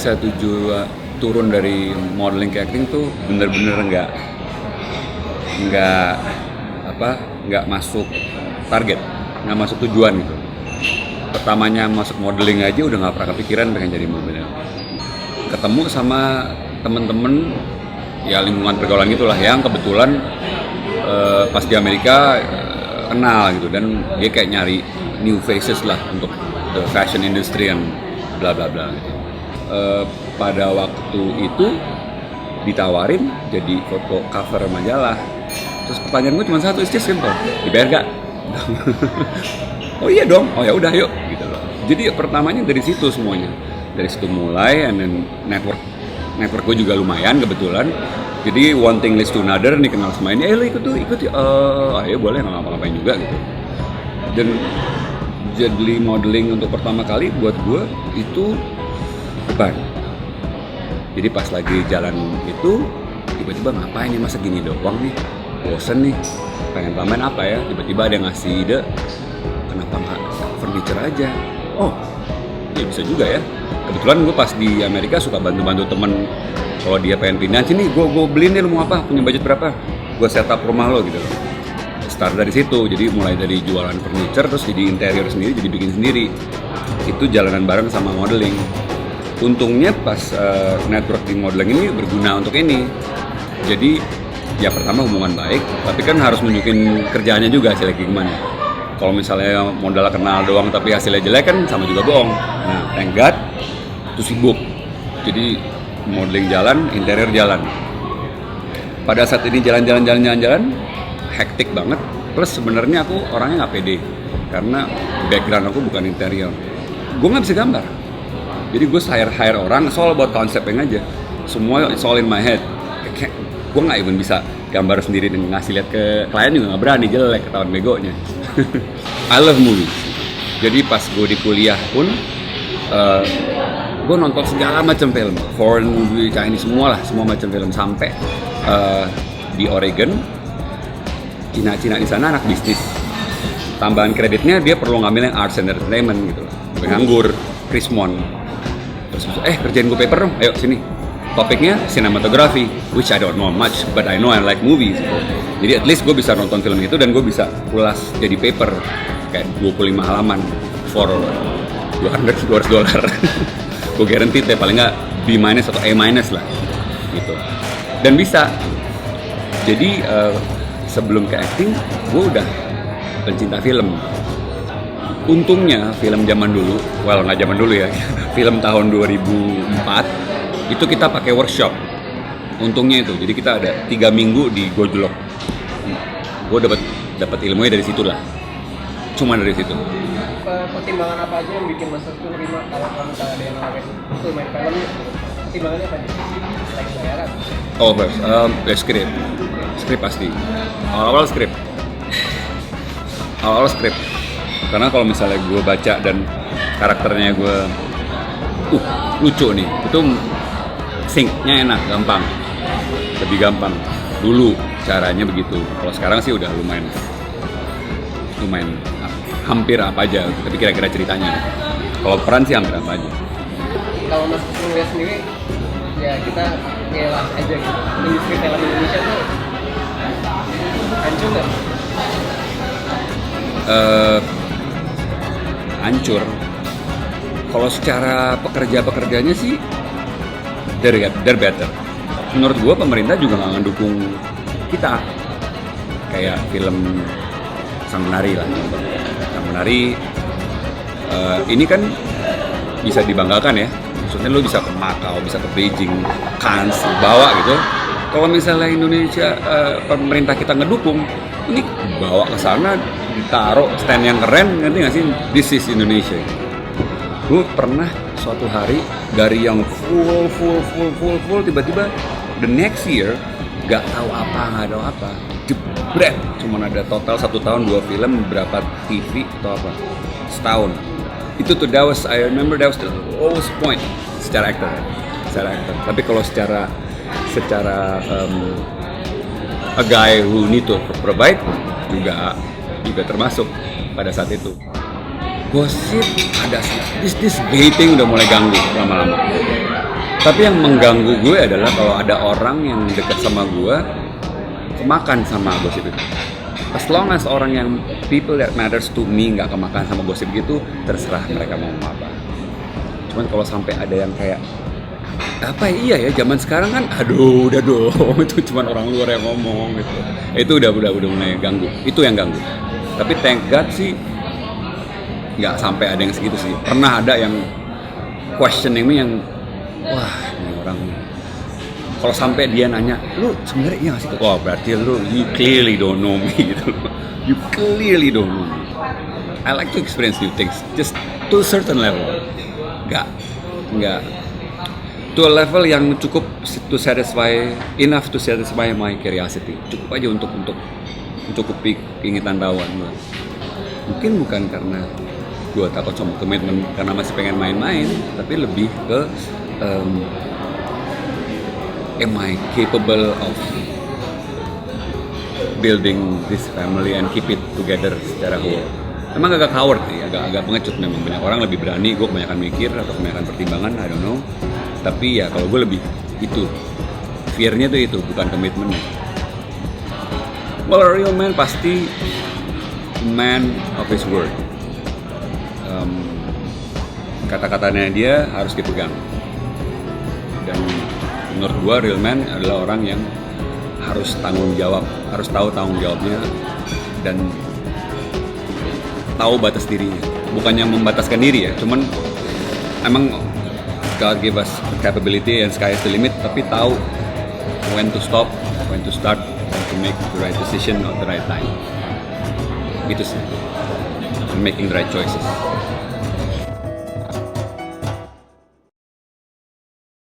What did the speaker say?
saya turun dari modeling ke acting tuh bener-bener nggak masuk target, nggak masuk tujuan gitu. Pertamanya masuk modeling aja udah nggak pernah kepikiran pengen jadi model. Ketemu sama temen-temen ya lingkungan pergaulan gitulah yang kebetulan pas di Amerika kenal gitu, dan dia kayak nyari new faces lah untuk the fashion industry yang bla bla bla gitu. Pada waktu itu ditawarin jadi foto cover majalah. Terus pertanyaan gue cuma satu, it's just simple, dibayar gak? Oh iya dong, oh ya udah yuk gitu loh. Jadi pertamanya dari situ semuanya, dari situ mulai, and then network gue juga lumayan kebetulan. Jadi one thing leads to another, nih kenal sama ini, lo ikut ayo boleh, nggak ngapa-ngapain juga gitu. Dan jadi modeling untuk pertama kali buat gue itu beban. Jadi pas lagi jalan itu tiba-tiba ngapain nih, masa gini doang nih, bosen nih, pengen pamer apa ya, tiba-tiba ada yang ngasih ide, kenapa nggak furniture aja? Oh ya bisa juga ya. Kebetulan gue pas di Amerika suka bantu-bantu temen, kalau dia pengen pindah sini, gue beliin deh, lu mau apa, punya budget berapa, gue setup rumah lo gitu. Start dari situ, jadi mulai dari jualan furniture, terus jadi interior sendiri, jadi bikin sendiri. Itu jalanan bareng sama modeling. Untungnya pas network di modeling ini berguna untuk ini. Jadi ya pertama hubungan baik, tapi kan harus nunjukin kerjaannya juga hasilnya gimana. Kalau misalnya modal kenal doang tapi hasilnya jelek kan sama juga bohong. Nah, thank God itu sibuk. Jadi modeling jalan, interior jalan. Pada saat ini jalan-jalan, hektik banget. Plus sebenarnya aku orangnya nggak pede karena background aku bukan interior. Gue nggak bisa gambar. Jadi gue hire orang, soal buat konsepnya aja. Semua it's all in my head. Gue nggak even bisa gambar sendiri dan ngasih lihat ke klien juga nggak berani, jelek ketahuan begonya. I love movie. Jadi pas gue di kuliah pun gue nonton segala macam film, foreign movie, Chinese, semua macam film. Sampai di Oregon, Cina di sana anak bisnis. Tambahan kreditnya dia perlu ngambil yang arts and entertainment gitu. Nganggur, Krismon. Terus kerjain gue paper dong, ayo sini. Topiknya cinematography, which I don't know much, but I know I like movies. Jadi at least gue bisa nonton film itu dan gue bisa ulas jadi paper kayak 25 halaman for $200. Gue guarantee deh paling nggak B- atau A- lah gitu. Dan bisa. Jadi sebelum ke acting, gue udah pencinta film. Untungnya film zaman dulu, nggak zaman dulu ya, film tahun 2004 itu kita pakai workshop. Untungnya itu, jadi kita ada 3 minggu di Gojlok. Gue dapat ilmunya dari situ lah. Cuma dari situ. Pertimbangan apa aja yang bikin Mas Restu terima kalau misalnya ada yang nawarin tuh main film? Pertimbangannya apa aja? Selain bayaran? Oh, skrip pasti. Awal-awal skrip. Karena kalau misalnya gue baca dan karakternya gue lucu nih, itu sync-nya enak, lebih gampang. Dulu caranya begitu. Kalau sekarang sih udah lumayan hampir apa aja, tapi kira-kira ceritanya. Kalau peran sih hampir apa aja. Kalau Mas ngeliat sendiri, ya kita ngelas aja gitu. Industri film Indonesia tuh hancur nggak? Hancur. Kalau secara pekerjanya sih they're better. Menurut gue pemerintah juga nggak ngedukung kita. Kayak film Sang Menari lah. Sang Menari ini kan bisa dibanggakan ya. Maksudnya lo bisa ke Macau, bisa ke Beijing, Cannes, bawa gitu. Kalau misalnya Indonesia pemerintah kita ngedukung, ini bawa ke sana, ditaruh stand yang keren, ngerti nggak sih? This is Indonesia. Gue pernah suatu hari dari yang full tiba-tiba the next year nggak tahu apa jebret, cuman ada total 1 tahun 2 film, berapa TV atau apa setahun. Itu tuh I remember that was the lowest point secara actor. Tapi kalau secara a guy who need to provide juga termasuk pada saat itu. Gosip ada this dating udah mulai ganggu lama-lama. Tapi yang mengganggu gue adalah kalau ada orang yang dekat sama gue kemakan sama gosip itu. As long as orang yang people that matters to me nggak kemakan sama gosip gitu, terserah mereka mau ngomong apa. Cuman kalau sampai ada yang kayak apa iya ya zaman sekarang kan aduh udah dong itu cuma orang luar yang ngomong gitu, itu udah mulai ganggu, itu yang ganggu. Tapi thank God sih nggak sampai ada yang segitu sih. Pernah ada yang questioning me yang wah ini orang, kalau sampai dia nanya lu sebenarnya iya nggak sih, wah berarti lu you clearly don't know me gitu, you clearly don't know me. I like to experience new things just to a certain level, nggak to a level yang cukup to satisfy, enough to satisfy my curiosity. Cukup aja untuk mencukupi keinginan tahuan gue. Mungkin bukan karena gue takut sama komitmen, karena masih pengen main-main, tapi lebih ke am I capable of building this family and keep it together secara whole. Emang agak coward sih, agak pengecut memang. Banyak orang lebih berani, gue kebanyakan mikir atau kebanyakan pertimbangan, I don't know. Tapi ya kalau gue lebih itu, fear-nya tuh itu, bukan komitmennya. Well, a real man pasti man of his word. Kata-katanya dia harus dipegang. Dan menurut gue real man adalah orang yang harus tanggung jawab, harus tahu tanggung jawabnya dan tahu batas dirinya. Bukannya membataskan diri ya, cuman emang God give us capability and sky is the limit, tapi tahu when to stop, when to start, and to make the right decision at the right time. Gitu sih, and making the right choices.